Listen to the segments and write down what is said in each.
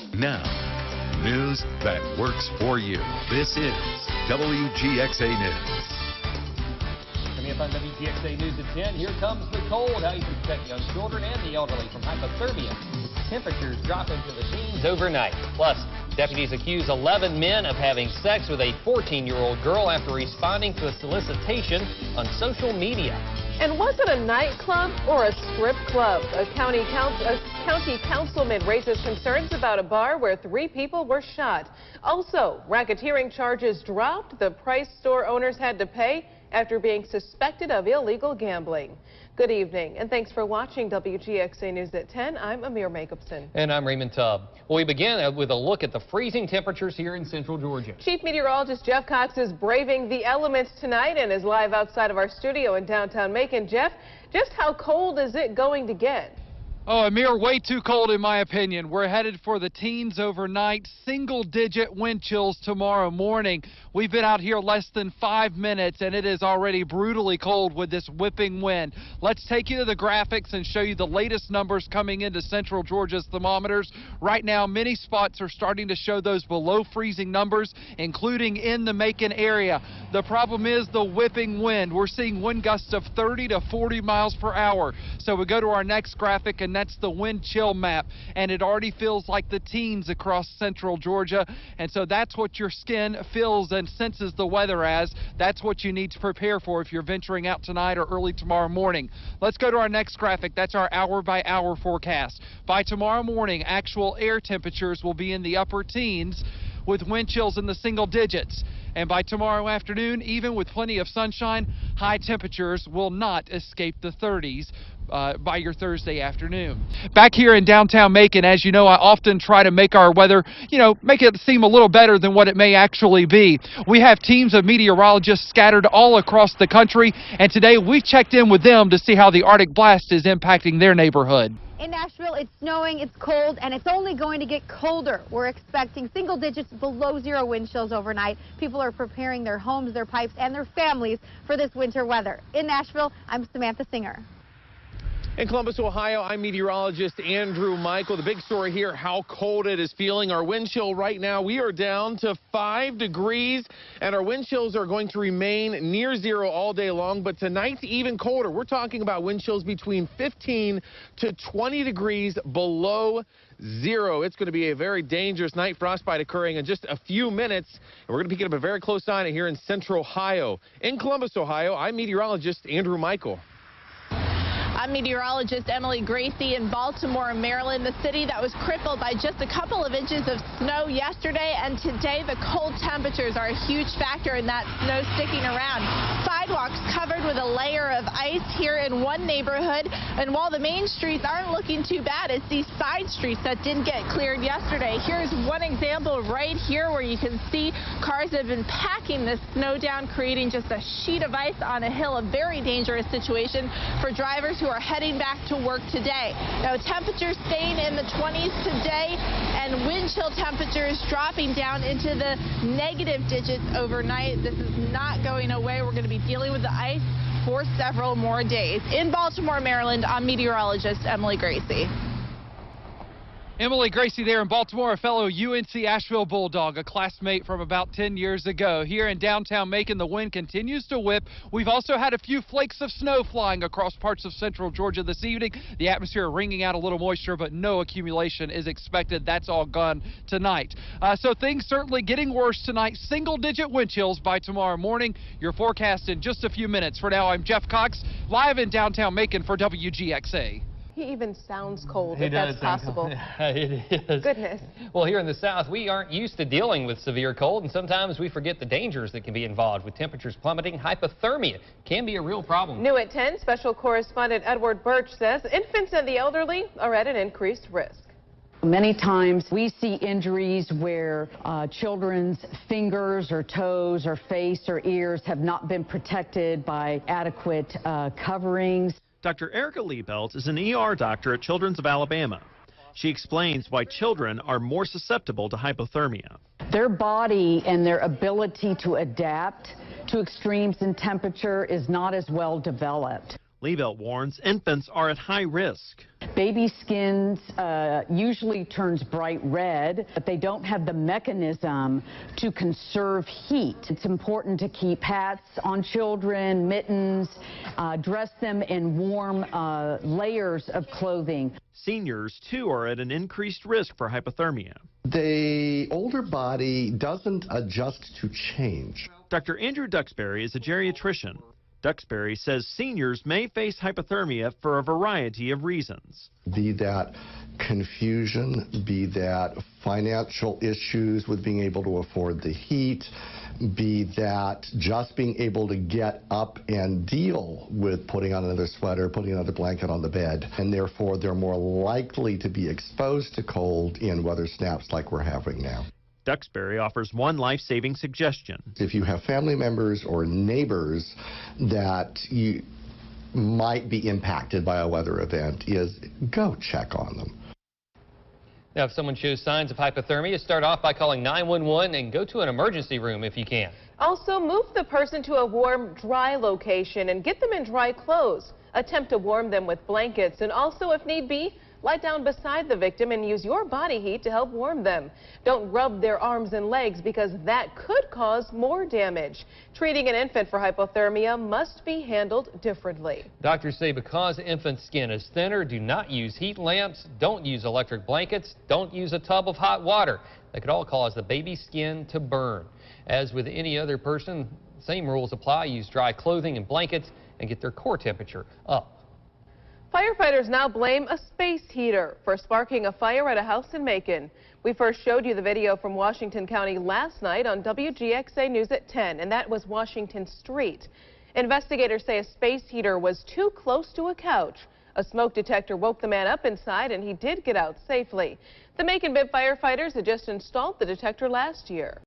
Now, news that works for you. This is WGXA News. Coming up on WGXA News at 10, here comes the cold. How you can protect young children and the elderly from hypothermia. Temperatures drop into the teens overnight. Plus, deputies accuse 11 men of having sex with a 14-year-old girl after responding to a solicitation on social media. And was it a nightclub or a strip club? A county councilman raises concerns about a bar where 3 people were shot. Also, racketeering charges dropped. The price store owners had to pay after being suspected of illegal gambling. Good evening, and thanks for watching WGXA News at 10. I'm Amir Jacobson. And I'm Raymond Tubb. Well, we begin with a look at the freezing temperatures here in central Georgia. Chief Meteorologist Jeff Cox is braving the elements tonight and is live outside of our studio in downtown Macon. Jeff, just how cold is it going to get? Oh, Amir, way too cold in my opinion. We're headed for the teens overnight, single-digit wind chills tomorrow morning. We've been out here less than 5 minutes, and it is already brutally cold with this whipping wind. Let's take you to the graphics and show you the latest numbers coming into central Georgia's thermometers. Right now, many spots are starting to show those below freezing numbers, including in the Macon area. The problem is the whipping wind. We're seeing wind gusts of 30 to 40 miles per hour. So we go to our next graphic, and that's the wind chill map, and it already feels like the teens across central Georgia, and so that's what your skin feels and senses the weather as. That's what you need to prepare for if you're venturing out tonight or early tomorrow morning. Let's go to our next graphic. That's our hour-by-hour forecast. By tomorrow morning, actual air temperatures will be in the upper teens with wind chills in the single digits. And by tomorrow afternoon, even with plenty of sunshine, high temperatures will not escape the 30s by your Thursday afternoon. Back here in downtown Macon, as you know, I often try to make our weather, make it seem a little better than what it may actually be. We have teams of meteorologists scattered all across the country, and today we checked in with them to see how the Arctic blast is impacting their neighborhood. In Nashville, it's snowing, it's cold, and it's only going to get colder. We're expecting single digits below zero wind chills overnight. People are preparing their homes, their pipes, and their families for this winter weather. In Nashville, I'm Samantha Singer. In Columbus, Ohio, I'm meteorologist Andrew Michael. The big story here, how cold it is feeling. Our wind chill right now, we are down to 5 degrees, and our wind chills are going to remain near zero all day long, but tonight's even colder. We're talking about wind chills between 15 to 20 degrees below zero. It's going to be a very dangerous night. Frostbite occurring in just a few minutes, and we're going to be keeping a very close eye on it here in central Ohio. In Columbus, Ohio, I'm meteorologist Andrew Michael. I'm meteorologist Emily Gracie in Baltimore, Maryland, the city that was crippled by just a couple of inches of snow yesterday, and today the cold temperatures are a huge factor in that snow sticking around. Sidewalks covered with a layer of ice here in one neighborhood, and while the main streets aren't looking too bad, it's these side streets that didn't get cleared yesterday. Here's one example right here where you can see cars have been packing this snow down, creating just a sheet of ice on a hill, a very dangerous situation for drivers who are heading back to work today. Now, temperatures staying in the 20s today, and wind chill temperatures dropping down into the negative digits overnight. This is not going away. We're going to be dealing with the ice for several more days. In Baltimore, Maryland, I'm meteorologist Emily Gracie. Emily Gracie there in Baltimore, a fellow UNC Asheville Bulldog, a classmate from about 10 years ago. Here in downtown Macon, the wind continues to whip. We've also had a few flakes of snow flying across parts of central Georgia this evening. The atmosphere wringing out a little moisture, but no accumulation is expected. That's all gone tonight. So things certainly getting worse tonight. Single-digit wind chills by tomorrow morning. Your forecast in just a few minutes. For now, I'm Jeff Cox, live in downtown Macon for WGXA. He even sounds cold, if that's possible. It is. Goodness. Well, here in the South, we aren't used to dealing with severe cold, and sometimes we forget the dangers that can be involved with temperatures plummeting. Hypothermia can be a real problem. New at 10, special correspondent Edward Birch says infants and the elderly are at an increased risk. Many times we see injuries where children's fingers or toes or face or ears have not been protected by adequate coverings. Dr. Erica Liebelt is an ER doctor at Children's of Alabama. She explains why children are more susceptible to hypothermia. Their body and their ability to adapt to extremes in temperature is not as well developed. Liebelt warns infants are at high risk. Baby skin usually turns bright red, but they don't have the mechanism to conserve heat. It's important to keep hats on children, mittens, dress them in warm layers of clothing. Seniors, too, are at an increased risk for hypothermia. The older body doesn't adjust to change. Dr. Andrew Duxbury is a geriatrician. Duxbury says seniors may face hypothermia for a variety of reasons. Be that confusion, be that financial issues with being able to afford the heat, be that just being able to get up and deal with putting on another sweater, putting another blanket on the bed, and therefore they're more likely to be exposed to cold in weather snaps like we're having now. Duxbury offers one life-saving suggestion. If you have family members or neighbors that you might be impacted by a weather event, is go check on them. Now, if someone shows signs of hypothermia, start off by calling 911 and go to an emergency room if you can. Also, move the person to a warm, dry location and get them in dry clothes. Attempt to warm them with blankets, and also, if need be, lie down beside the victim and use your body heat to help warm them. Don't rub their arms and legs because that could cause more damage. Treating an infant for hypothermia must be handled differently. Doctors say because infant skin is thinner, do not use heat lamps, don't use electric blankets, don't use a tub of hot water. That could all cause the baby's skin to burn. As with any other person, same rules apply. Use dry clothing and blankets and get their core temperature up. Firefighters now blame a space heater for sparking a fire at a house in Macon. We first showed you the video from Washington County last night on WGXA News at 10, and that was Washington Street. Investigators say a space heater was too close to a couch. A smoke detector woke the man up inside, and he did get out safely. The Macon-Bibb firefighters had just installed the detector last year.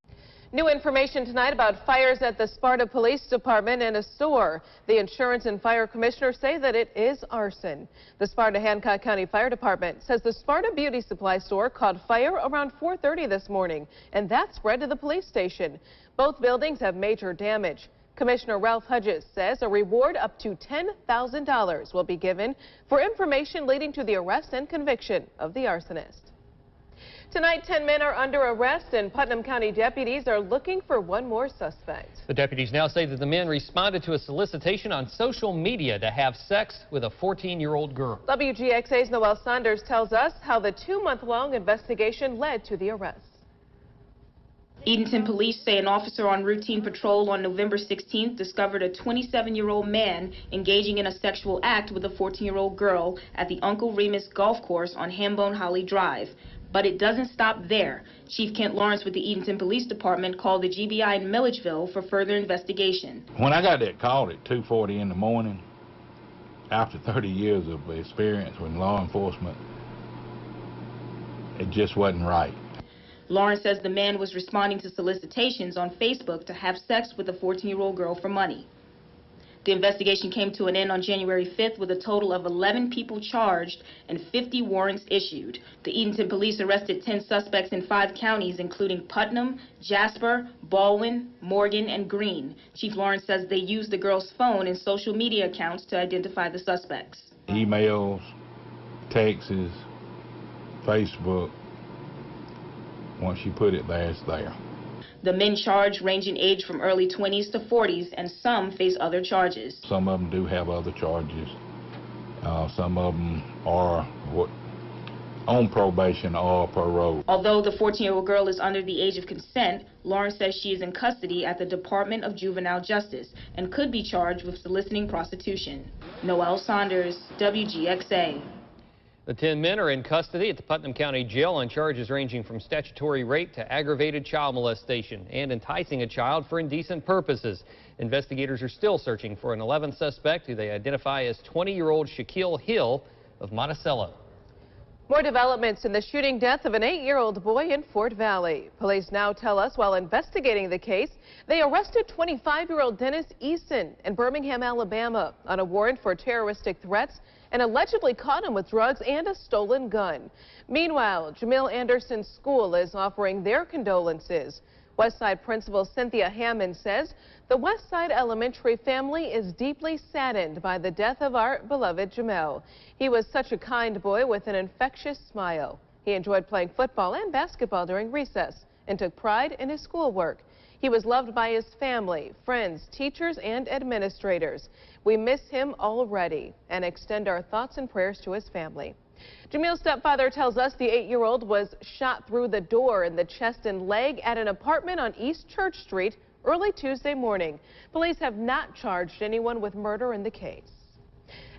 New information tonight about fires at the Sparta Police Department and a store. The insurance and fire commissioners say that it is arson. The Sparta-Hancock County Fire Department says the Sparta Beauty Supply store caught fire around 4:30 this morning, and that spread to the police station. Both buildings have major damage. Commissioner Ralph Hudges says a reward up to $10,000 will be given for information leading to the arrest and conviction of the arsonist. Tonight, 10 men are under arrest, and Putnam County deputies are looking for one more suspect. The deputies now say that the men responded to a solicitation on social media to have sex with a 14-year-old girl. WGXA's Noel Saunders tells us how the 2-month-long investigation led to the arrest. Edenton police say an officer on routine patrol on November 16th discovered a 27-year-old man engaging in a sexual act with a 14-year-old girl at the Uncle Remus Golf Course on Hambone Holly Drive. But it doesn't stop there. Chief Kent Lawrence with the Edenton Police Department called the GBI in Milledgeville for further investigation. When I got that call at 2:40 in the morning, after 30 years of experience with law enforcement, it just wasn't right. Lawrence says the man was responding to solicitations on Facebook to have sex with a 14-year-old girl for money. The investigation came to an end on January 5th with a total of 11 people charged and 50 warrants issued. The Edenton police arrested 10 suspects in 5 counties, including Putnam, Jasper, Baldwin, Morgan, and Greene. Chief Lawrence says they used the girl's phone and social media accounts to identify the suspects. Emails, texts, Facebook. Once you put it there, it's there. The men charged range in age from early 20s to 40s, and some face other charges. Some of them do have other charges. Some of them are on probation or parole. Although the 14-year-old girl is under the age of consent, Lawrence says she is in custody at the Department of Juvenile Justice and could be charged with soliciting prostitution. Noel Saunders, WGXA. The 10 men are in custody at the Putnam County Jail on charges ranging from statutory rape to aggravated child molestation and enticing a child for indecent purposes. Investigators are still searching for an 11th suspect who they identify as 20-year-old Shaquille Hill of Monticello. More developments in the shooting death of an 8-year-old boy in Fort Valley. Police now tell us while investigating the case, they arrested 25-year-old Dennis Easton in Birmingham, Alabama on a warrant for terroristic threats and allegedly caught him with drugs and a stolen gun. Meanwhile, Jamil Anderson's school is offering their condolences. Westside Principal Cynthia Hammond says the Westside Elementary family is deeply saddened by the death of our beloved Jamel. He was such a kind boy with an infectious smile. He enjoyed playing football and basketball during recess and took pride in his schoolwork. He was loved by his family, friends, teachers, and administrators. We miss him already and extend our thoughts and prayers to his family. Jamel's stepfather tells us the 8-year-old was shot through the door in the chest and leg at an apartment on East Church Street early Tuesday morning. Police have not charged anyone with murder in the case.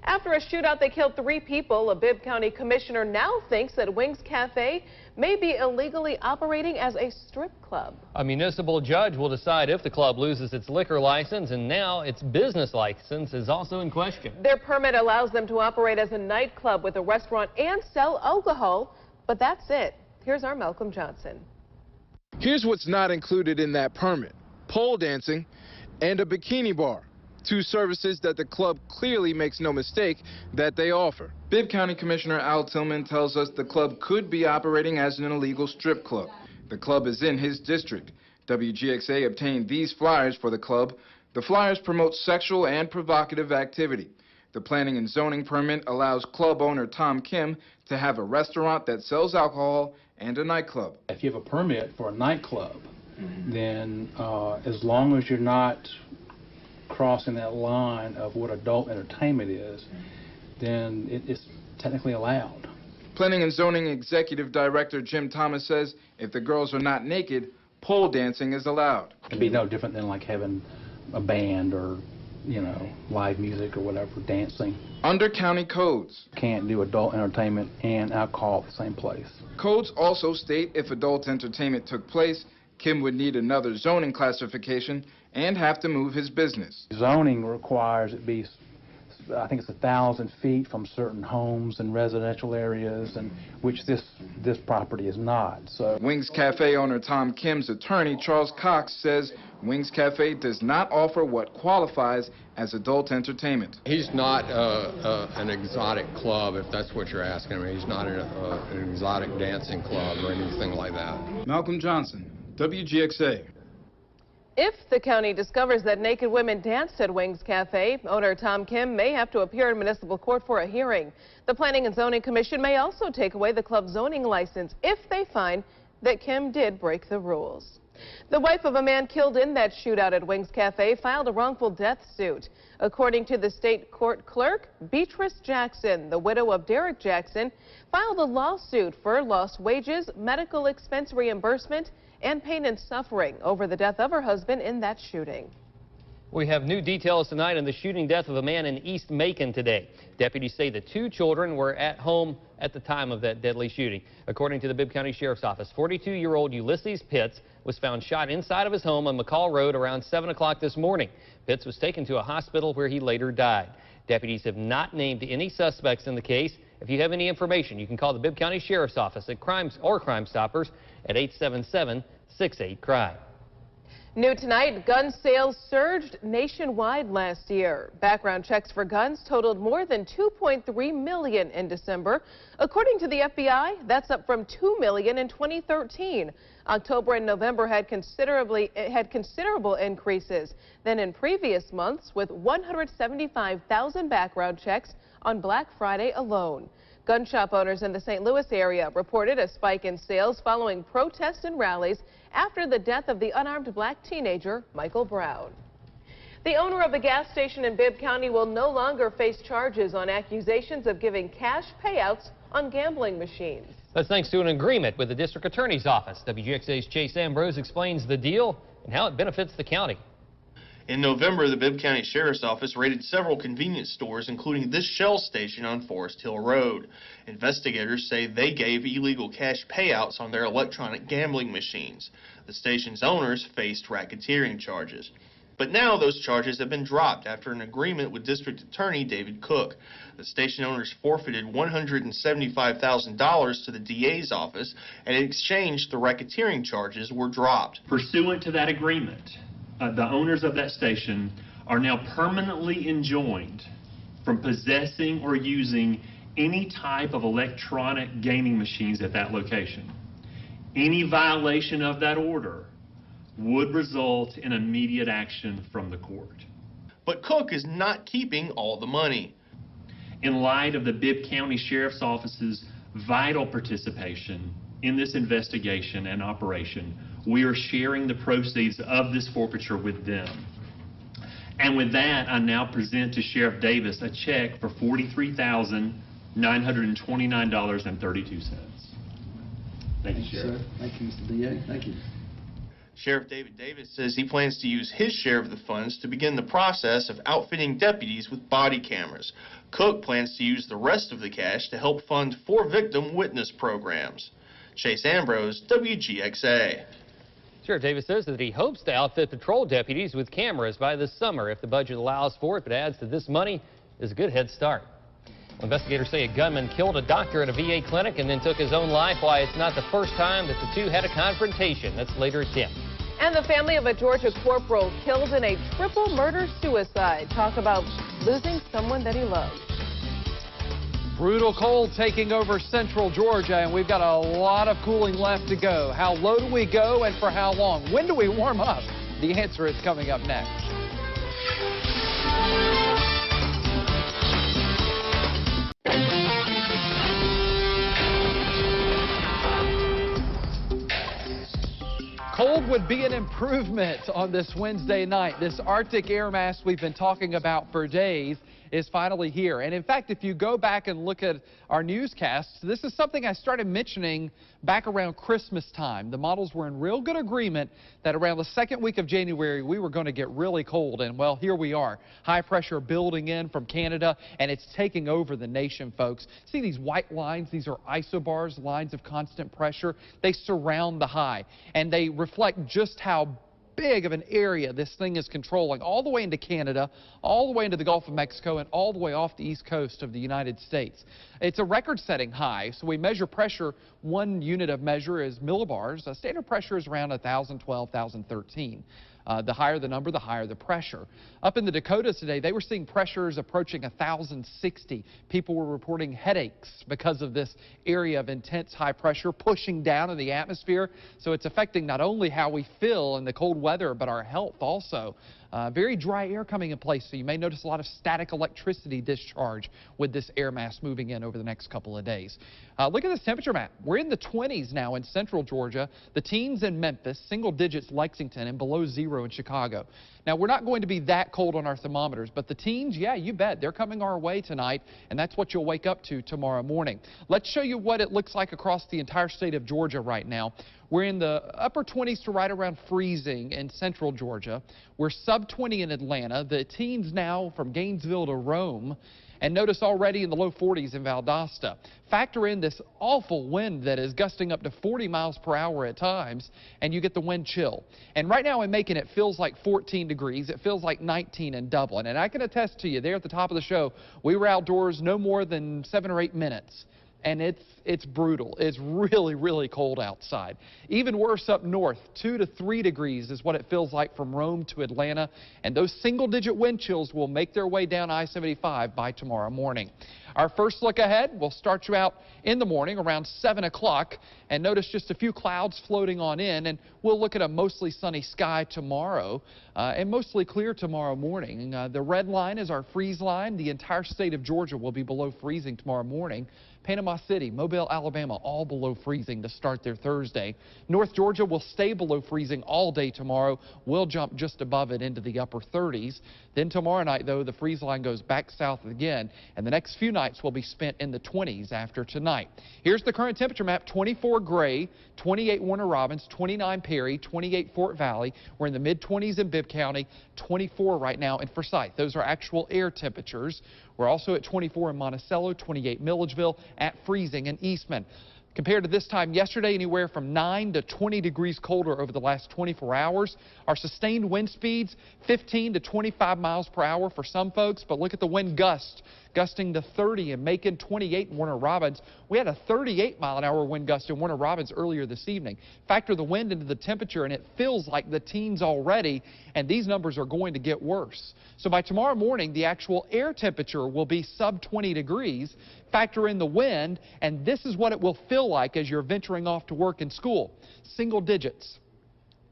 After a shootout that killed 3 people, a Bibb County commissioner now thinks that Wings Café may be illegally operating as a strip club. A municipal judge will decide if the club loses its liquor license, and now its business license is also in question. Their permit allows them to operate as a nightclub with a restaurant and sell alcohol, but that's it. Here's our Malcolm Johnson. Here's what's not included in that permit: pole dancing and a bikini bar. 2 services that the club clearly makes no mistake that they offer. Bibb County Commissioner Al Tillman tells us the club could be operating as an illegal strip club. The club is in his district. WGXA obtained these flyers for the club. The flyers promote sexual and provocative activity. The planning and zoning permit allows club owner Tom Kim to have a restaurant that sells alcohol and a nightclub. If you have a permit for a nightclub, then as long as you're not crossing that line of what adult entertainment is, then it's technically allowed. Planning and Zoning Executive Director Jim Thomas says if the girls are not naked, pole dancing is allowed. It'd be no different than like having a band or, you know, live music or whatever, dancing. Under county codes, can't do adult entertainment and alcohol at the same place. Codes also state if adult entertainment took place, Kim would need another zoning classification and have to move his business. Zoning requires it be, I think it's 1,000 feet from certain homes and residential areas, and which this property is not. So Wings Cafe owner Tom Kim's attorney Charles Cox says Wings Cafe does not offer what qualifies as adult entertainment. He's not an exotic club, if that's what you're asking. I mean, he's not an exotic dancing club or anything like that. Malcolm Johnson, WGXA. If the county discovers that naked women danced at Wings Cafe, owner Tom Kim may have to appear in municipal court for a hearing. The Planning and Zoning Commission may also take away the club's zoning license if they find that Kim did break the rules. The wife of a man killed in that shootout at Wings Cafe filed a wrongful death suit. According to the state court clerk, Beatrice Jackson, the widow of Derek Jackson, filed a lawsuit for lost wages, medical expense reimbursement, and pain and suffering over the death of her husband in that shooting. We have new details tonight on the shooting death of a man in East Macon today. Deputies say the 2 children were at home at the time of that deadly shooting. According to the Bibb County Sheriff's Office, 42-year-old Ulysses Pitts was found shot inside of his home on McCall Road around 7 o'clock this morning. Pitts was taken to a hospital where he later died. Deputies have not named any suspects in the case. If you have any information, you can call the Bibb County Sheriff's Office at Crime Stoppers at 877-68-CRIME. New tonight, gun sales surged nationwide last year. Background checks for guns totaled more than $2.3 million in December. According to the FBI, that's up from $2 million in 2013. October and November had considerable increases than in previous months, with 175,000 background checks on Black Friday alone. Gun shop owners in the St. Louis area reported a spike in sales following protests and rallies after the death of the unarmed black teenager, Michael Brown. The owner of a gas station in Bibb County will no longer face charges on accusations of giving cash payouts on gambling machines. That's thanks to an agreement with the district attorney's office. WGXA's Chase Ambrose explains the deal and how it benefits the county. In November, the Bibb County Sheriff's Office raided several convenience stores, including this Shell station on Forest Hill Road. Investigators say they gave illegal cash payouts on their electronic gambling machines. The station's owners faced racketeering charges. But now those charges have been dropped after an agreement with District Attorney David Cook. The station owners forfeited $175,000 to the DA's office, and in exchange, the racketeering charges were dropped. Pursuant to that agreement, the owners of that station are now permanently enjoined from possessing or using any type of electronic gaming machines at that location. Any violation of that order would result in immediate action from the court. But Cook is not keeping all the money. In light of the Bibb County Sheriff's Office's vital participation in this investigation and operation, we are sharing the proceeds of this forfeiture with them. And with that, I now present to Sheriff Davis a check for $43,929.32. Thank you, Sheriff. Thank you, Mr. DA. Thank you. Sheriff David Davis says he plans to use his share of the funds to begin the process of outfitting deputies with body cameras. Cook plans to use the rest of the cash to help fund 4 victim witness programs. Chase Ambrose, WGXA. Sheriff Davis says that he hopes to outfit patrol deputies with cameras by this summer if the budget allows for it, but adds that this money is a good head start. Investigators say a gunman killed a doctor at a VA clinic and then took his own life. Why it's not the first time that the two had a confrontation. That's later at 10. And the family of a Georgia corporal killed in a triple murder-suicide. Talk about losing someone that he loved. Brutal cold taking over central Georgia, and we've got a lot of cooling left to go. How low do we go and for how long? When do we warm up? The answer is coming up next. Cold would be an improvement on this Wednesday night. This Arctic air mass we've been talking about for days is finally here. And in fact, if you go back and look at our newscasts, this is something I started mentioning back around Christmas time. The models were in real good agreement that around the second week of January, we were going to get really cold. And well, here we are. High pressure building in from Canada, and it's taking over the nation, folks. See these white lines? These are isobars, lines of constant pressure. They surround the high, and they reflect just how big of an area this thing is controlling, all the way into Canada, all the way into the Gulf of Mexico, and all the way off the east coast of the United States. It's a record-setting high, so we measure pressure. One unit of measure is millibars. Standard pressure is around 1,012, 1,013. The higher the number, the higher the pressure. Up in the Dakotas today, they were seeing pressures approaching 1,060. People were reporting headaches because of this area of intense high pressure pushing down in the atmosphere. So it's affecting not only how we feel in the cold weather, but our health also. Very dry air coming in place, so you may notice a lot of static electricity discharge with this air mass moving in over the next couple of days. Look at this temperature map. We're in the 20s now in central Georgia, the teens in Memphis, single digits Lexington, and below 0 in Chicago. Now, we're not going to be that cold on our thermometers, but the teens, yeah, you bet, they're coming our way tonight, and that's what you'll wake up to tomorrow morning. Let's show you what it looks like across the entire state of Georgia right now. We're in the upper 20s to right around freezing in central Georgia. We're sub 20 in Atlanta. The teens now from Gainesville to Rome. And notice already in the low 40s in Valdosta. Factor in this awful wind that is gusting up to 40 miles per hour at times, and you get the wind chill. And right now in Macon, it feels like 14 degrees. It feels like 19 in Dublin. And I can attest to you, there at the top of the show, we were outdoors no more than 7 or 8 minutes. And it's brutal. It's really, really cold outside. Even worse up north, 2 to 3 degrees is what it feels like from Rome to Atlanta. And those single-digit wind chills will make their way down I-75 by tomorrow morning. Our first look ahead, we'll start you out in the morning around 7 o'clock. And notice just a few clouds floating on in. And we'll look at a mostly sunny sky tomorrow and mostly clear tomorrow morning. The red line is our freeze line. The entire state of Georgia will be below freezing tomorrow morning. Panama City, Mobile, Alabama, all below freezing to start their Thursday. North Georgia will stay below freezing all day tomorrow. We'll jump just above it into the upper 30s. Then tomorrow night, though, the freeze line goes back south again, and the next few nights will be spent in the 20s after tonight. Here's the current temperature map: 24 Gray, 28 Warner Robins, 29 Perry, 28 Fort Valley. We're in the mid-20s in Bibb County, 24 right now in Forsyth. Those are actual air temperatures. We're also at 24 in Monticello, 28 Milledgeville, at freezing in Eastman. Compared to this time yesterday, anywhere from 9 to 20 degrees colder over the last 24 hours. Our sustained wind speeds, 15 to 25 miles per hour for some folks, but look at the wind gust, gusting to 30 in Macon, 28 in Warner Robins. We had a 38-mile-an-hour wind gust in Warner Robins earlier this evening. Factor the wind into the temperature, and it feels like the teens already, and these numbers are going to get worse. So by tomorrow morning, the actual air temperature will be sub 20 degrees. Factor in the wind, and this is what it will feel like as you're venturing off to work and school. Single digits.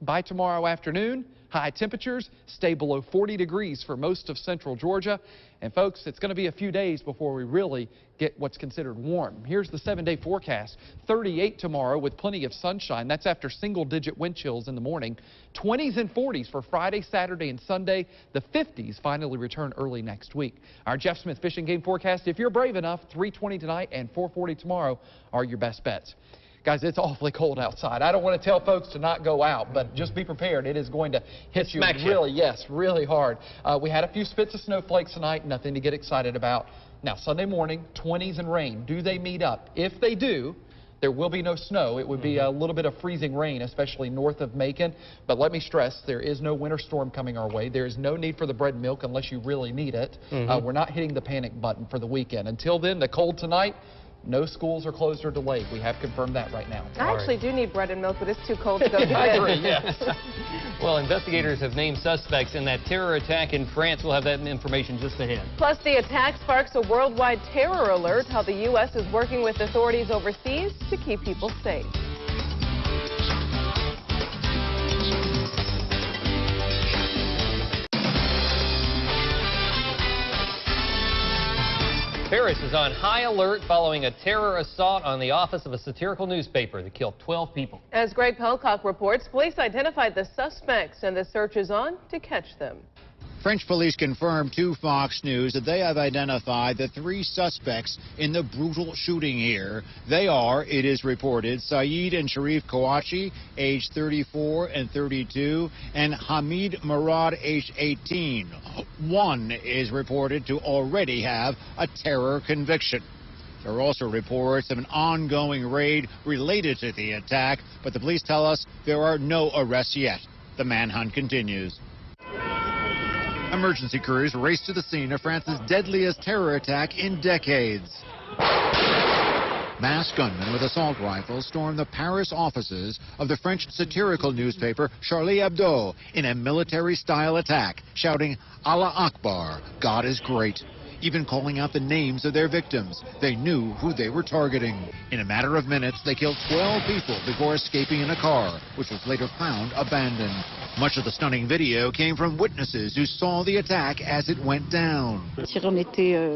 by tomorrow afternoon, high temperatures stay below 40 degrees for most of central Georgia. And folks, it's going to be a few days before we really get what's considered warm. Here's the 7-day forecast. 38 tomorrow with plenty of sunshine. That's after single-digit wind chills in the morning. 20s and 40s for Friday, Saturday, and Sunday. The 50s finally return early next week. Our Jeff Smith fishing game forecast, if you're brave enough, 3:20 tonight and 4:40 tomorrow are your best bets. Guys, it's awfully cold outside. I don't want to tell folks to not go out, but just be prepared. It is going to hit you really, yes, really hard. We had a few spits of snowflakes tonight, nothing to get excited about. Now, Sunday morning, 20s and rain. Do they meet up? If they do, there will be no snow. It would be a little bit of freezing rain, especially north of Macon. But let me stress, there is no winter storm coming our way. There is no need for the bread and milk unless you really need it. We're not hitting the panic button for the weekend. Until then, the cold tonight. No schools are closed or delayed. We have confirmed that right now. I actually do need bread and milk, but it's too cold to go to bed. I agree, yes. Well, investigators have named suspects in that terror attack in France. We'll have that information just ahead. Plus, the attack sparks a worldwide terror alert, how the U.S. is working with authorities overseas to keep people safe. Paris is on high alert following a terror assault on the office of a satirical newspaper that killed 12 people. As Greg Pelcock reports, police identified the suspects and the search is on to catch them. French police confirmed to Fox News that they have identified the 3 suspects in the brutal shooting here. They are, it is reported, Saeed and Sharif Kouachi, age 34 and 32, and Hamid Murad, age 18. One is reported to already have a terror conviction. There are also reports of an ongoing raid related to the attack, but the police tell us there are no arrests yet. The manhunt continues. Emergency crews raced to the scene of France's deadliest terror attack in decades. Masked gunmen with assault rifles stormed the Paris offices of the French satirical newspaper Charlie Hebdo in a military-style attack, shouting, Allah Akbar, God is great, even calling out the names of their victims. They knew who they were targeting. In a matter of minutes, they killed 12 people before escaping in a car, which was later found abandoned. Much of the stunning video came from witnesses who saw the attack as it went down.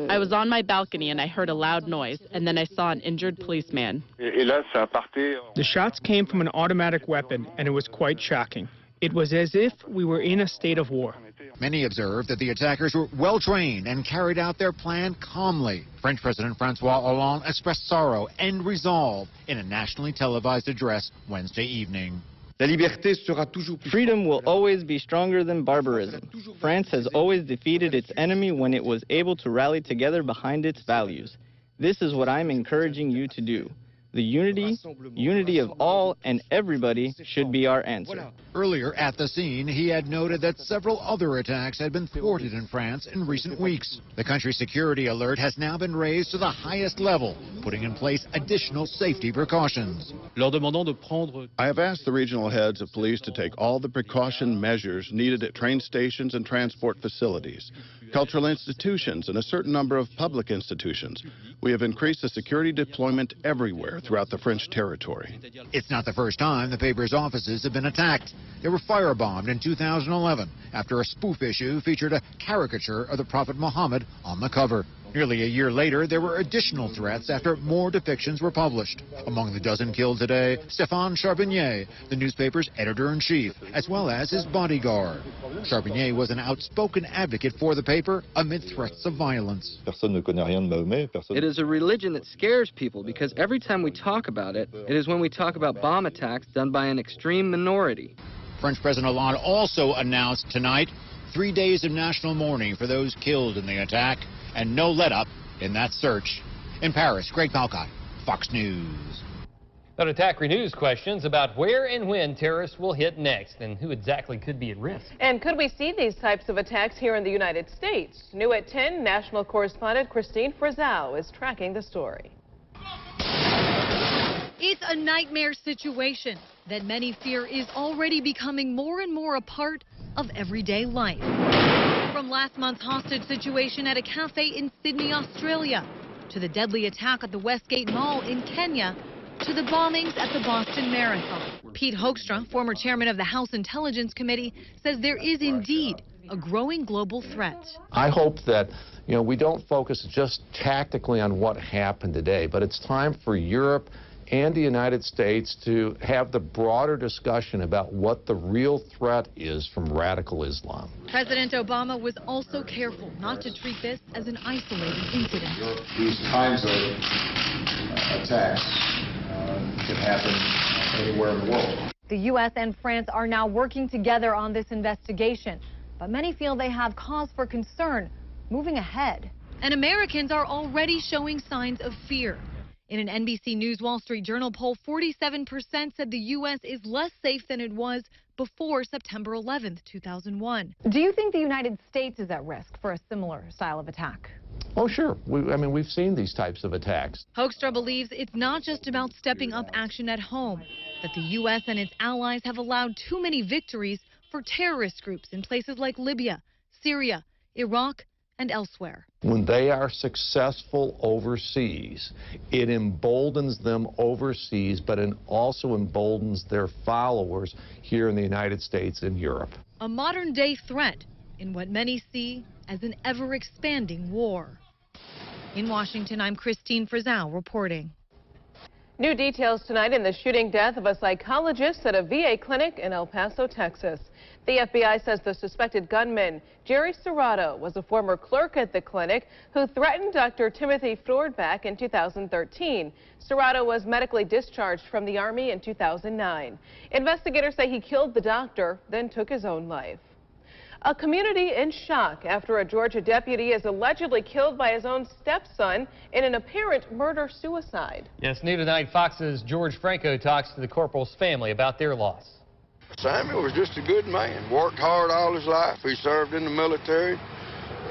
I was on my balcony and I heard a loud noise, and then I saw an injured policeman. The shots came from an automatic weapon, and it was quite shocking. It was as if we were in a state of war. Many observed that the attackers were well-trained and carried out their plan calmly. French President Francois Hollande expressed sorrow and resolve in a nationally televised address Wednesday evening. Freedom will always be stronger than barbarism. France has always defeated its enemy when it was able to rally together behind its values. This is what I'm encouraging you to do. The unity of all and everybody should be our answer. Earlier at the scene, he had noted that several other attacks had been thwarted in France in recent weeks. The country's security alert has now been raised to the highest level, putting in place additional safety precautions. I have asked the regional heads of police to take all the precaution measures needed at train stations and transport facilities, cultural institutions, and a certain number of public institutions. We have increased the security deployment everywhere throughout the French territory. It's not the first time the paper's offices have been attacked. They were firebombed in 2011 after a spoof issue featured a caricature of the Prophet Muhammad on the cover. Nearly a year later, there were additional threats after more depictions were published. Among the dozen killed today, Stéphane Charbonnier, the newspaper's editor-in-chief, as well as his bodyguard. Charbonnier was an outspoken advocate for the paper amid threats of violence. It is a religion that scares people because every time we talk about it, it is when we talk about bomb attacks done by an extreme minority. French President Hollande also announced tonight 3 days of national mourning for those killed in the attack, and no let-up in that search. In Paris, Greg Pelcock, Fox News. That attack renews questions about where and when terrorists will hit next and who exactly could be at risk. And could we see these types of attacks here in the United States? New at 10, national correspondent Christine Frizzell is tracking the story. It's a nightmare situation that many fear is already becoming more and more a part of everyday life. From last month's hostage situation at a cafe in Sydney, Australia, to the deadly attack at the Westgate Mall in Kenya, to the bombings at the Boston Marathon. Pete Hoekstra, former chairman of the House Intelligence Committee, says there is indeed a growing global threat. I hope that, we don't focus just tactically on what happened today, but it's time for Europe and the United States to have the broader discussion about what the real threat is from radical Islam. President Obama was also careful not to treat this as an isolated incident. These kinds of attacks can happen anywhere in the world. The U.S. and France are now working together on this investigation, but many feel they have cause for concern moving ahead. And Americans are already showing signs of fear. In an NBC News Wall Street Journal poll, 47% said the U.S. is less safe than it was before September 11th, 2001. Do you think the United States is at risk for a similar style of attack? Oh, sure. We've seen these types of attacks. Hoekstra believes it's not just about stepping up action at home, that the U.S. and its allies have allowed too many victories for terrorist groups in places like Libya, Syria, Iraq, and elsewhere. When they are successful overseas, it emboldens them overseas, but it also emboldens their followers here in the United States and Europe. A modern-day threat in what many see as an ever-expanding war. In Washington, I'm Christine Frizzell reporting. New details tonight in the shooting death of a psychologist at a VA clinic in El Paso, Texas. The FBI says the suspected gunman, Jerry Serrato, was a former clerk at the clinic who threatened Dr. Timothy Ford back in 2013. Serrato was medically discharged from the Army in 2009. Investigators say he killed the doctor, then took his own life. A community in shock after a Georgia deputy is allegedly killed by his own stepson in an apparent murder-suicide. Yes, new tonight, Fox's George Franco talks to the corporal's family about their loss. Samuel was just a good man, worked hard all his life. He served in the military,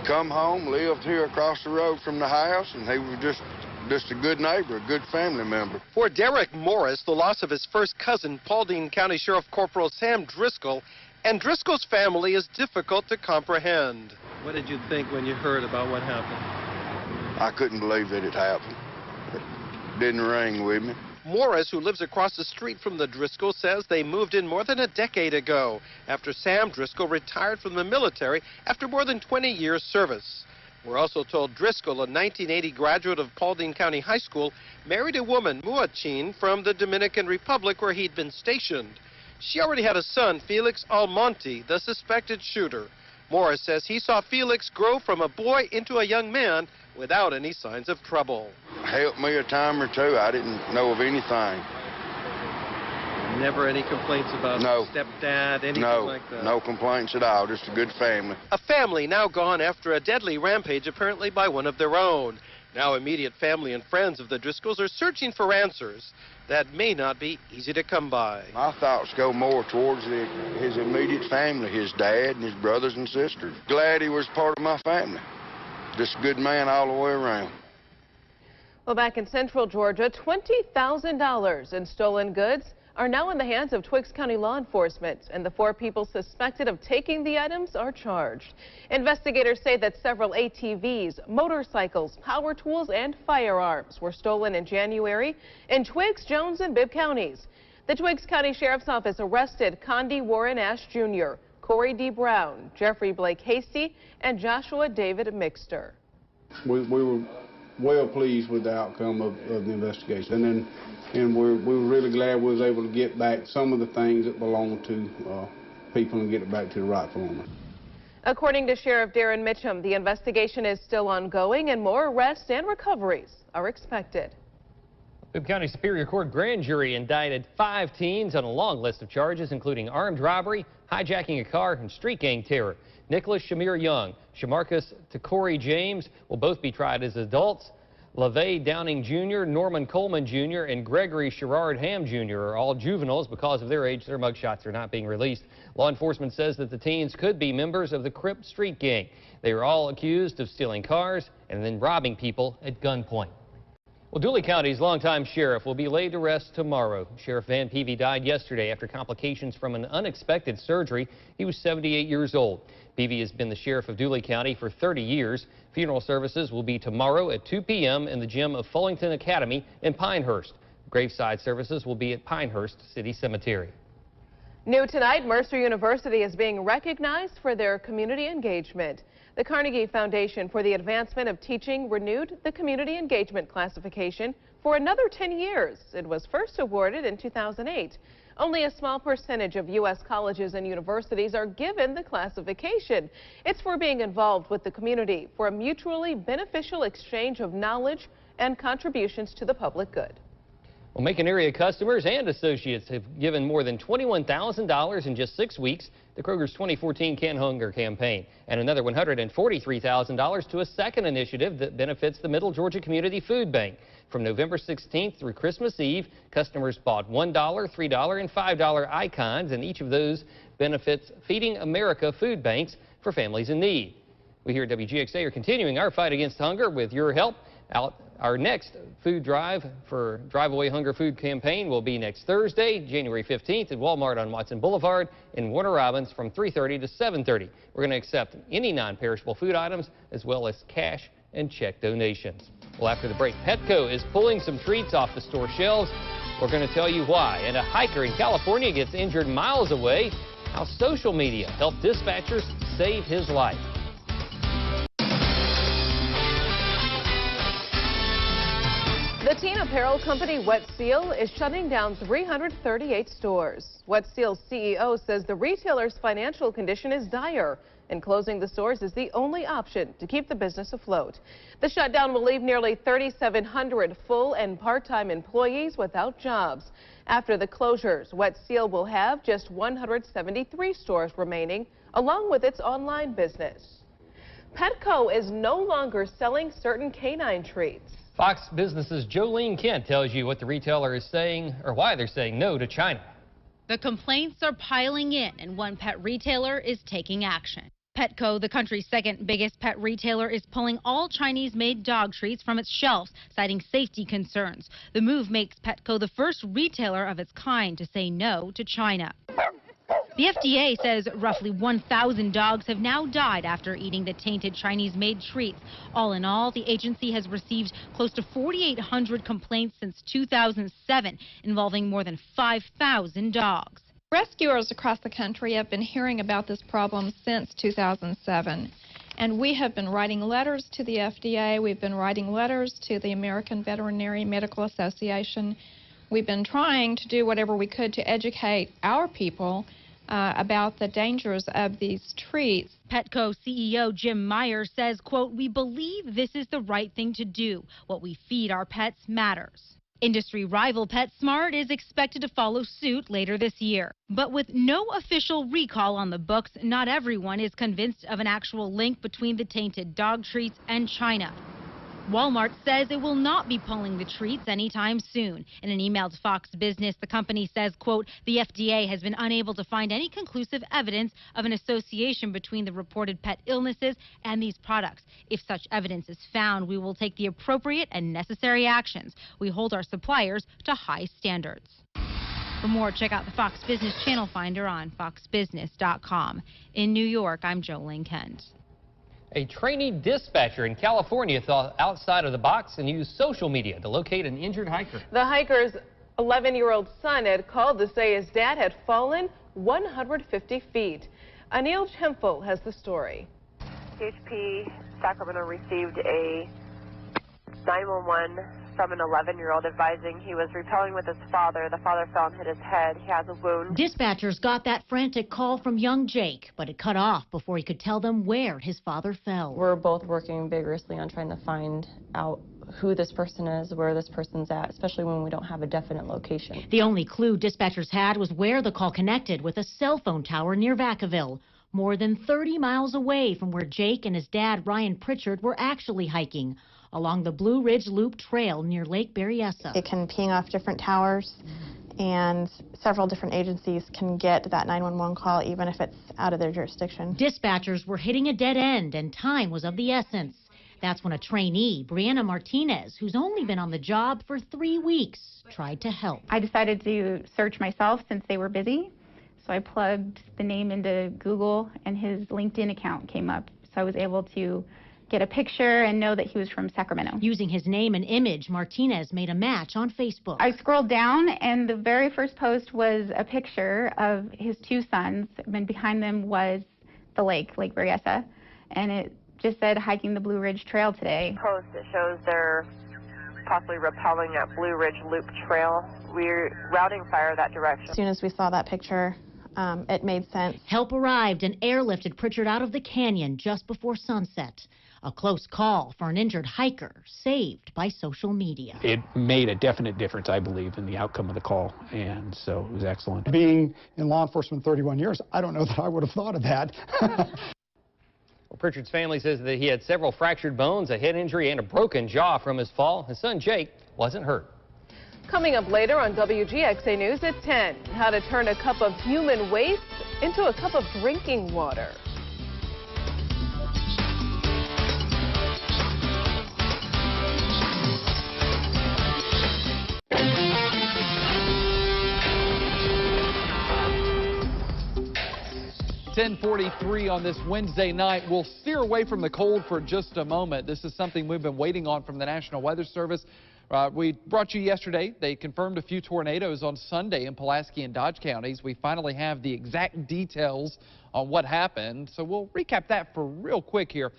come home, lived here across the road from the house, and he was just a good neighbor, a good family member. For Derek Morris, the loss of his first cousin, Paulding County Sheriff Corporal Sam Driscoll, and Driscoll's family is difficult to comprehend. What did you think when you heard about what happened? I couldn't believe that it happened. It didn't ring with me. Morris, who lives across the street from the Driscoll, says they moved in more than a decade ago after Sam Driscoll retired from the military after more than 20 years service. We're also told Driscoll, a 1980 graduate of Paulding County High School, married a woman, Muachin, from the Dominican Republic where he'd been stationed. She already had a son, Felix Almonte, the suspected shooter. Morris says he saw Felix grow from a boy into a young man without any signs of trouble. Helped me a time or two. I didn't know of anything. Never any complaints about stepdad, anything like that? No complaints at all. Just a good family. A family now gone after a deadly rampage, apparently by one of their own. Now immediate family and friends of the Driscolls are searching for answers that may not be easy to come by. My thoughts go more towards his immediate family, his dad and his brothers and sisters. Glad he was part of my family. Just a good man all the way around. Well, back in central Georgia, $20,000 in stolen goods are now in the hands of Twiggs County law enforcement, and the 4 people suspected of taking the items are charged. Investigators say that several ATVs, motorcycles, power tools, and firearms were stolen in January in Twiggs, Jones, and Bibb counties. The Twiggs County Sheriff's Office arrested Condi Warren Ash Jr., Corey D. Brown, Jeffrey Blake Hasty, and Joshua David Mixter. We were well pleased with the outcome of the investigation, and we were really glad we was able to get back some of the things that belonged to people and get it back to the rightful owner. According to Sheriff Darren Mitchum, the investigation is still ongoing and more arrests and recoveries are expected. Bibb County Superior Court grand jury indicted 5 teens on a long list of charges, including armed robbery, hijacking a car, and street gang terror. Nicholas Shamir Young, Shamarcus Takori James will both be tried as adults. LaVey Downing Jr., Norman Coleman Jr., and Gregory Sherrard Ham Jr. are all juveniles. Because of their age, their mugshots are not being released. Law enforcement says that the teens could be members of the Crip street gang. They are all accused of stealing cars and then robbing people at gunpoint. Well, Dooley County's longtime sheriff will be laid to rest tomorrow. Sheriff Van Peavy died yesterday after complications from an unexpected surgery. He was 78 years old. Peavy has been the sheriff of Dooley County for 30 years. Funeral services will be tomorrow at 2 p.m. in the gym of Fullington Academy in Pinehurst. Graveside services will be at Pinehurst City Cemetery. New tonight, Mercer University is being recognized for their community engagement. The Carnegie Foundation for the Advancement of Teaching renewed the community engagement classification for another 10 years. It was first awarded in 2008. Only a small percentage of U.S. colleges and universities are given the classification. It's for being involved with the community for a mutually beneficial exchange of knowledge and contributions to the public good. Well, Macon area customers and associates have given more than $21,000 in just 6 weeks to Kroger's 2014 Can Hunger campaign, and another $143,000 to a second initiative that benefits the Middle Georgia Community Food Bank. From November 16th through Christmas Eve, customers bought $1, $3, and $5 icons, and each of those benefits Feeding America food banks for families in need. We here at WGXA are continuing our fight against hunger with your help. Our next food drive for Drive Away Hunger Food campaign will be next Thursday, January 15th at Walmart on Watson Boulevard in Warner Robins from 3:30 to 7:30. We're going to accept any non-perishable food items as well as cash and check donations. Well, after the break, Petco is pulling some treats off the store shelves. We're going to tell you why. And a hiker in California gets injured miles away. How social media helped dispatchers save his life. The teen apparel company Wet Seal is shutting down 338 stores. Wet Seal's CEO says the retailer's financial condition is dire, and closing the stores is the only option to keep the business afloat. The shutdown will leave nearly 3,700 full and part-time employees without jobs. After the closures, Wet Seal will have just 173 stores remaining, along with its online business. Petco is no longer selling certain canine treats. Fox Business's Jolene Kent tells you what the retailer is saying or why they're saying no to China. The complaints are piling in, and one pet retailer is taking action. Petco, the country's second biggest pet retailer, is pulling all Chinese-made dog treats from its shelves, citing safety concerns. The move makes Petco the first retailer of its kind to say no to China. The FDA says roughly 1,000 dogs have now died after eating the tainted Chinese-made treats. All in all, the agency has received close to 4,800 complaints since 2007, involving more than 5,000 dogs. Rescuers across the country have been hearing about this problem since 2007, and we have been writing letters to the FDA. We've been writing letters to the American Veterinary Medical Association. We've been trying to do whatever we could to educate our people about the dangers of these treats. Petco CEO Jim Myers says, quote, "We believe this is the right thing to do. What we feed our pets matters." Industry rival PetSmart is expected to follow suit later this year. But with no official recall on the books, not everyone is convinced of an actual link between the tainted dog treats and China. Walmart says it will not be pulling the treats anytime soon. In an email to Fox Business, the company says, quote, "The FDA has been unable to find any conclusive evidence of an association between the reported pet illnesses and these products. If such evidence is found, we will take the appropriate and necessary actions. We hold our suppliers to high standards." For more, check out the Fox Business Channel Finder on foxbusiness.com. In New York, I'm Jolene Kent. A trainee dispatcher in California thought outside of the box and used social media to locate an injured hiker. The hiker's 11-year-old son had called to say his dad had fallen 150 feet. Anil Chempel has the story. CHP Sacramento received a 911 from an 11-year-old advising he was rappelling with his father. The father fell and hit his head. He has a wound. Dispatchers got that frantic call from young Jake, but it cut off before he could tell them where his father fell. We're both working vigorously on trying to find out who this person is, where this person's at, especially when we don't have a definite location. The only clue dispatchers had was where the call connected with a cell phone tower near Vacaville, more than 30 miles away from where Jake and his dad, Ryan Pritchard, were actually hiking, along the Blue Ridge Loop Trail near Lake Berryessa. It can ping off different towers, and several different agencies can get that 911 call even if it's out of their jurisdiction. Dispatchers were hitting a dead end, and time was of the essence. That's when a trainee, Brianna Martinez, who's only been on the job for 3 weeks, tried to help. I decided to search myself since they were busy, so I plugged the name into Google, and his LinkedIn account came up. So I was able to get a picture and know that he was from Sacramento. Using his name and image, Martinez made a match on Facebook. I scrolled down, and the very first post was a picture of his two sons, and behind them was the Lake Berryessa, and it just said hiking the Blue Ridge Trail today. Post that shows they're possibly rappelling at Blue Ridge Loop Trail. We're routing fire that direction. As soon as we saw that picture, it made sense. Help arrived and airlifted Pritchard out of the canyon just before sunset. A close call for an injured hiker saved by social media. It made a definite difference, I believe, in the outcome of the call, and so it was excellent. Being in law enforcement 31 years, I don't know that I would have thought of that. Well, Pritchard's family says that he had several fractured bones, a head injury, and a broken jaw from his fall. His son, Jake, wasn't hurt. Coming up later on WGXA News at 10, how to turn a cup of human waste into a cup of drinking water. .43 on this Wednesday night. We'll steer away from the cold for just a moment. This is something we've been waiting on from the National Weather Service. We brought you yesterday. They confirmed a fefew tornadoes on Sunday in Pulaski and Dodge counties. We finally have the exact details on what happened, so we'll recap that for real quick here.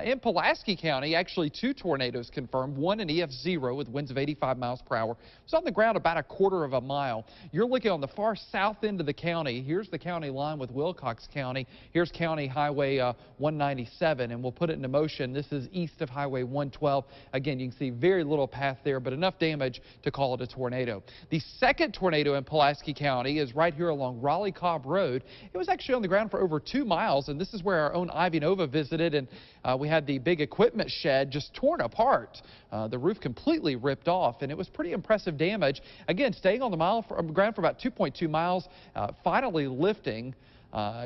In Pulaski County, actually 2 tornadoes confirmed, one an EF0 with winds of 85 miles per hour. It was on the ground about a quarter of a mile. You're looking on the far south end of the county. Here's the county line with Wilcox County. Here's County Highway 197, and we'll put it into motion. This is east of Highway 112. Again, you can see very little path there, but enough damage to call it a tornado. The second tornado in Pulaski County is right here along Raleigh-Cobb Road. It was actually on the ground for over 2 miles, and this is where our own Ivy Nova visited, and we had the big equipment shed just torn apart. The roof completely ripped off, and it was pretty impressive damage. Again, staying on the ground for about 2.2 miles, finally lifting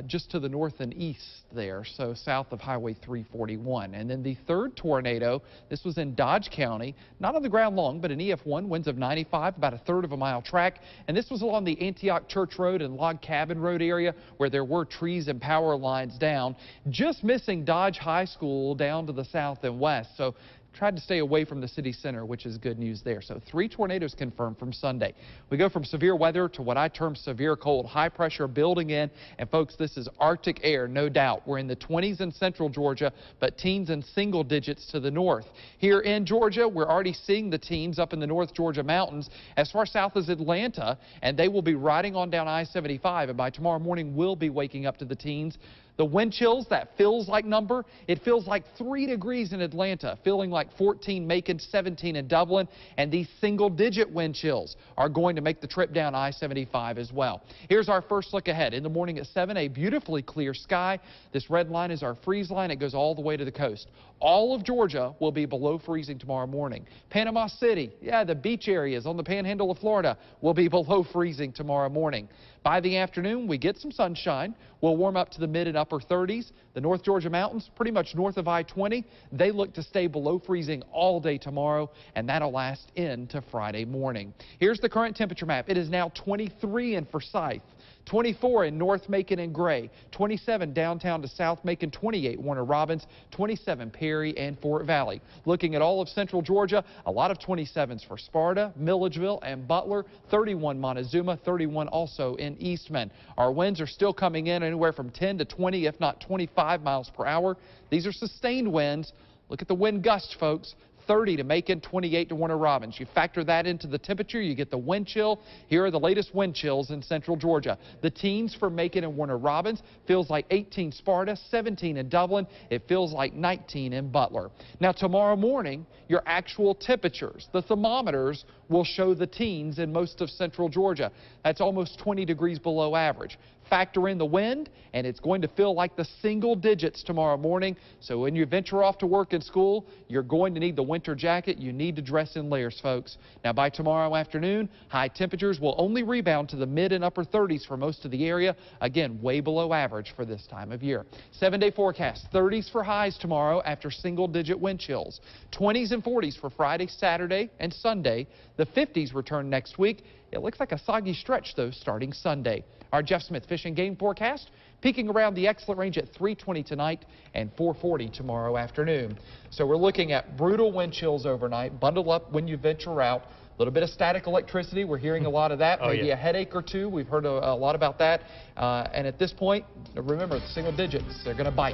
just to the north and east there, so south of Highway 341. And then the third tornado, this was in Dodge County, not on the ground long, but an EF1, winds of 95, about a third of a mile track. And this was along the Antioch Church Road and Log Cabin Road area where there were trees and power lines down, just missing Dodge High School down to the south and west. So tried to stay away from the city center, which is good news there. So 3 tornadoes confirmed from Sunday. We go from severe weather to what I term severe cold. High pressure building in. And folks, this is Arctic air, no doubt. We're in the 20s in central Georgia, but teens in single digits to the north. Here in Georgia, we're already seeing the teens up in the North Georgia mountains as far south as Atlanta, and they will be riding on down I-75. And by tomorrow morning, we'll be waking up to the teens. The wind chills, that feels like number, it feels like 3 degrees in Atlanta, feeling like 14 Macon, 17 in Dublin, and these single-digit wind chills are going to make the trip down I-75 as well. Here's our first look ahead. In the morning at 7, a beautifully clear sky. This red line is our freeze line. It goes all the way to the coast. All of Georgia will be below freezing tomorrow morning. Panama City, yeah, the beach areas on the panhandle of Florida will be below freezing tomorrow morning. By the afternoon, we get some sunshine. We'll warm up to the mid and upper 30s. The North Georgia mountains, pretty much north of I-20, they look to stay below freezing all day tomorrow, and that'll last into Friday morning. Here's the current temperature map. It is now 23 in Forsyth, 24 in North Macon and Gray, 27 downtown to South Macon, 28 Warner Robins, 27 Perry and Fort Valley. Looking at all of central Georgia, a lot of 27s for Sparta, Milledgeville, and Butler, 31 Montezuma, 31 also in Eastman. Our winds are still coming in anywhere from 10 to 20, if not 25 miles per hour. These are sustained winds. Look at the wind gusts, folks. 30 to Macon, 28 to Warner Robins. You factor that into the temperature, you get the wind chill. Here are the latest wind chills in central Georgia. The teens for Macon and Warner Robins feels like 18 Sparta, 17 in Dublin. It feels like 19 in Butler. Now tomorrow morning, your actual temperatures, the thermometers will show the teens in most of central Georgia. That's almost 20 degrees below average. Factor in the wind, and it's going to feel like the single digits tomorrow morning. So when you venture off to work and school, you're going to need the winter jacket. You need to dress in layers, folks. Now, by tomorrow afternoon, high temperatures will only rebound to the mid and upper 30s for most of the area. Again, way below average for this time of year. 7-day forecast, 30s for highs tomorrow after single-digit wind chills. 20s and 40s for Friday, Saturday, and Sunday. The 50s return next week. It looks like a soggy stretch, though, starting Sunday. Our Jeff Smith fish and game forecast, peaking around the excellent range at 320 tonight and 440 tomorrow afternoon. So we're looking at brutal wind chills overnight. Bundle up when you venture out. A little bit of static electricity. We're hearing a lot of that. Maybe a headache or two. We've heard a lot about that. And at this point, remember, single digits, they're going to bite.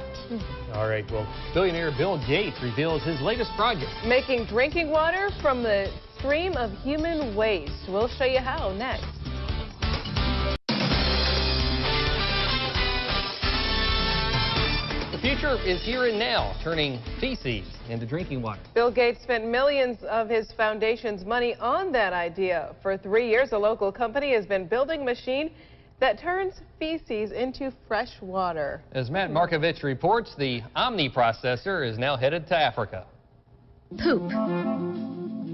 All right, well, billionaire Bill Gates reveals his latest project. Making drinking water from the stream of human waste. We'll show you how next. The future is here and now, turning feces into drinking water. Bill Gates spent millions of his foundation's money on that idea. For 3 years, a local company has been building a machine that turns feces into fresh water. As Matt Markovich reports, the Omni processor is now headed to Africa. Poop.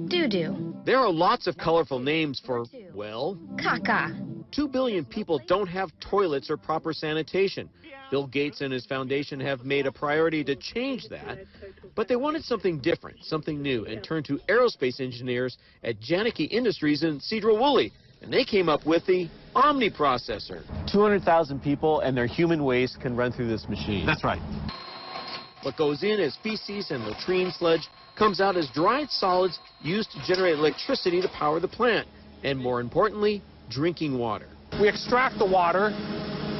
Doo-doo. There are lots of colorful names for, well, Caca. 2 billion people don't have toilets or proper sanitation. Bill Gates and his foundation have made a priority to change that, but they wanted something different, something new, and turned to aerospace engineers at Janicki Industries in Cedro-Woolley, and they came up with the Omni processor. 200,000 people and their human waste can run through this machine. That's right. What goes in as feces and latrine sludge comes out as dried solids used to generate electricity to power the plant, and more importantly, drinking water. We extract the water,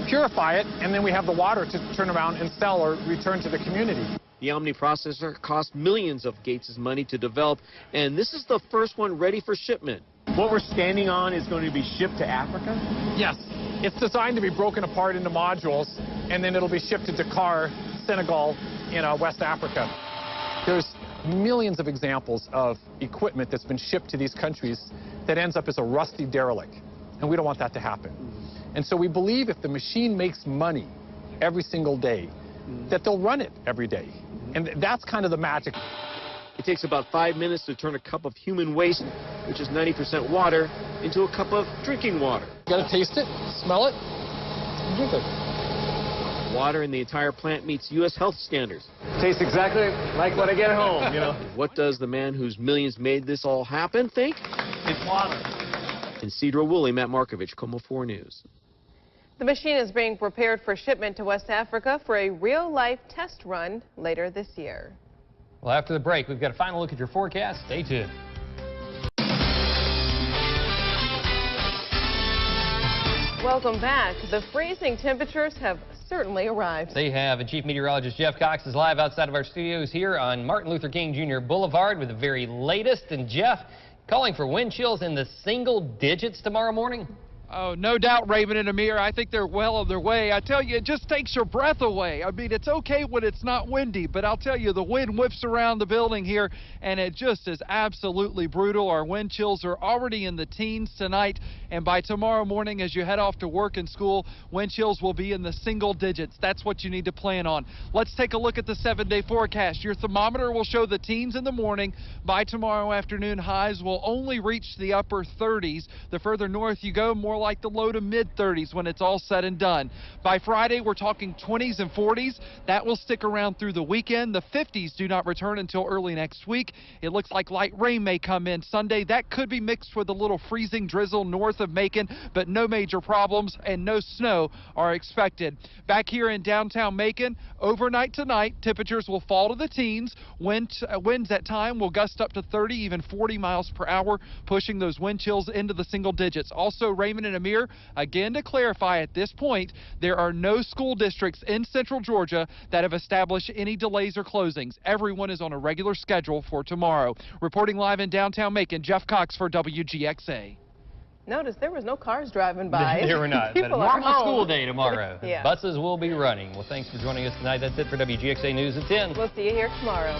purify it, and then we have the water to turn around and sell or return to the community. The Omni processor cost millions of Gates' money to develop, and this is the first one ready for shipment. What we're standing on is going to be shipped to Africa? Yes. It's designed to be broken apart into modules, and then it'll be shipped to Dakar, Senegal, in West Africa. There's millions of examples of equipment that's been shipped to these countries that ends up as a rusty derelict, and we don't want that to happen. And so we believe if the machine makes money every single day, that they'll run it every day. And that's kind of the magic. It takes about 5 minutes to turn a cup of human waste, which is 90% water, into a cup of drinking water. You gotta taste it, smell it, and drink it. Water in the entire plant meets U.S. health standards. Tastes exactly like when I get home, you know. What does the man whose millions made this all happen think? It's water. In Cedro-Woolley, Matt Markovich, Como 4 News. The machine is being prepared for shipment to West Africa for a real-life test run later this year. Well, after the break, we've got a final look at your forecast. Stay tuned. Welcome back. The freezing temperatures have certainly arrived. They have. And Chief Meteorologist Jeff Cox is live outside of our studios here on Martin Luther King Jr. Boulevard with the very latest. And Jeff, calling for wind chills in the single digits tomorrow morning. Oh, no doubt, Raven and Amir. I think they're well on their way. I tell you, it just takes your breath away. I mean, it's okay when it's not windy, but I'll tell you, the wind whips around the building here, and it just is absolutely brutal. Our wind chills are already in the teens tonight, and by tomorrow morning, as you head off to work and school, wind chills will be in the single digits. That's what you need to plan on. Let's take a look at the 7-day forecast. Your thermometer will show the teens in the morning. By tomorrow afternoon, highs will only reach the upper 30s. The further north you go, more like the low to mid 30s when it's all said and done. By Friday, we're talking 20s and 40s. That will stick around through the weekend. The 50s do not return until early next week. It looks like light rain may come in Sunday. That could be mixed with a little freezing drizzle north of Macon, but no major problems and no snow are expected. Back here in downtown Macon, overnight tonight, temperatures will fall to the teens. Winds at time will gust up to 30, even 40 miles per hour, pushing those wind chills into the single digits. Also, Raymond and Amir, again to clarify at this point, there are no school districts in central Georgia that have established any delays or closings. Everyone is on a regular schedule for tomorrow. Reporting live in downtown Macon, Jeff Cox for WGXA. Notice there was no cars driving by. There were not. But a normal school day tomorrow. Yeah. Buses will be running. Well, thanks for joining us tonight. That's it for WGXA News at 10. We'll see you here tomorrow.